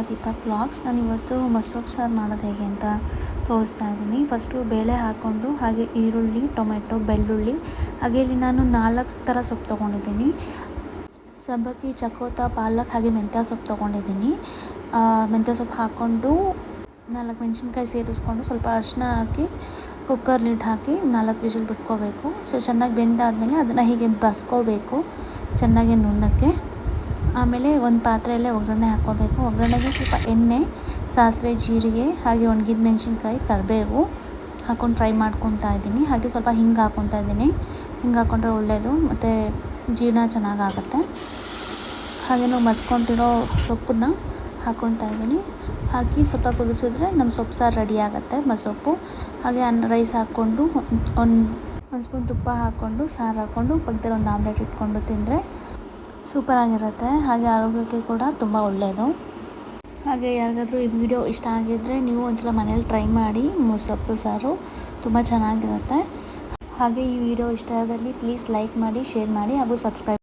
Deepak vlogs. ನಾನು ಇವತ್ತು ಮಸೊಪ್ಪು ಸಾರು ಮಾಡೋದು ಹೇಗೆ ಅಂತ ತೋರಿಸ್ತಾ ಇದ್ದೀನಿ. ಫಸ್ಟು ಬೇಳೆ ಹಾಕ್ಕೊಂಡು ಹಾಗೆ ಈರುಳ್ಳಿ, ಟೊಮೆಟೊ, ಬೆಳ್ಳುಳ್ಳಿ, ಹಾಗೆ ಇಲ್ಲಿ ನಾನು 4 ಥರ ಸೊಪ್ಪು ತೊಗೊಂಡಿದ್ದೀನಿ. ಸಬ್ಬಕ್ಕಿ, ಚಕೋತ, ಪಾಲಕ್ ಹಾಗೆ ಮೆಂತ್ಯ ಸೊಪ್ಪು ತೊಗೊಂಡಿದ್ದೀನಿ. ಮೆಂತ್ಯ ಸೊಪ್ಪು ಹಾಕ್ಕೊಂಡು 4 ಮೆಣಸಿನ್ಕಾಯಿ ಸೇರಿಸ್ಕೊಂಡು ಸ್ವಲ್ಪ ಅರಿಶಿನ ಹಾಕಿ ಕುಕ್ಕರ್ ಲಿಡ್ ಹಾಕಿ 4 ವಿಷಲ್ ಬಿಟ್ಕೋಬೇಕು. ಸೊ ಚೆನ್ನಾಗಿ ಬೆಂದಾದಮೇಲೆ ಅದನ್ನು ಹೀಗೆ ಬಸ್ಕೋಬೇಕು ಚೆನ್ನಾಗಿ ನುಣ್ಣಕ್ಕೆ. ಆಮೇಲೆ ಒಂದು ಪಾತ್ರೆಯಲ್ಲೇ ಒಗ್ಗರಣೆ ಹಾಕ್ಕೋಬೇಕು. ಒಗ್ಗರಣೆಗೆ ಸ್ವಲ್ಪ ಎಣ್ಣೆ, ಸಾಸಿವೆ, ಜೀರಿಗೆ ಹಾಗೆ ಒಣಗಿದ ಮೆಣಸಿನ್ಕಾಯಿ, ಕರಿಬೇವು ಹಾಕ್ಕೊಂಡು ಫ್ರೈ ಮಾಡ್ಕೊತಾ ಇದ್ದೀನಿ. ಹಾಗೆ ಸ್ವಲ್ಪ ಹಿಂಗೆ ಹಾಕ್ಕೊತಾ ಇದ್ದೀನಿ. ಹಿಂಗೆ ಹಾಕ್ಕೊಂಡ್ರೆ ಒಳ್ಳೆಯದು ಮತ್ತು ಜೀರ್ಣ ಚೆನ್ನಾಗಾಗುತ್ತೆ. ಹಾಗೆ ನಾವು ಮಸ್ಕೊಂಡಿರೋ ಸೊಪ್ಪನ್ನು ಹಾಕ್ಕೊತಾ ಇದ್ದೀನಿ. ಹಾಕಿ ಸ್ವಲ್ಪ ಕುದಿಸಿದ್ರೆ ನಮ್ಮ ಸೊಪ್ಪು ಸಾರು ರೆಡಿ ಆಗುತ್ತೆ, ಮಸೊಪ್ಪು. ಹಾಗೆ ರೈಸ್ ಹಾಕ್ಕೊಂಡು ಒಂದು ಸ್ಪೂನ್ ತುಪ್ಪ ಹಾಕ್ಕೊಂಡು ಸಾರು ಹಾಕ್ಕೊಂಡು ಪಕ್ಕದಲ್ಲಿ ಒಂದು ಆಮ್ಲೆಟ್ ಇಟ್ಕೊಂಡು ತಿಂದರೆ ಸೂಪರಾಗಿರುತ್ತೆ. ಹಾಗೆ ಆರೋಗ್ಯಕ್ಕೆ ಕೂಡ ತುಂಬ ಒಳ್ಳೆಯದು. ಹಾಗೆ ಯಾರಿಗಾದರೂ ಈ ವಿಡಿಯೋ ಇಷ್ಟ ಆಗಿದ್ದರೆ ನೀವು ಒಂದ್ಸಲ ಮನೇಲಿ ಟ್ರೈ ಮಾಡಿ. ಮೊಸಪ್ಪು ಸಾರು ತುಂಬ ಚೆನ್ನಾಗಿರುತ್ತೆ. ಹಾಗೆ ಈ ವಿಡಿಯೋ ಇಷ್ಟ ಆದಲ್ಲಿ ಪ್ಲೀಸ್ ಲೈಕ್ ಮಾಡಿ, ಶೇರ್ ಮಾಡಿ ಹಾಗೂ ಸಬ್ಸ್ಕ್ರೈಬ್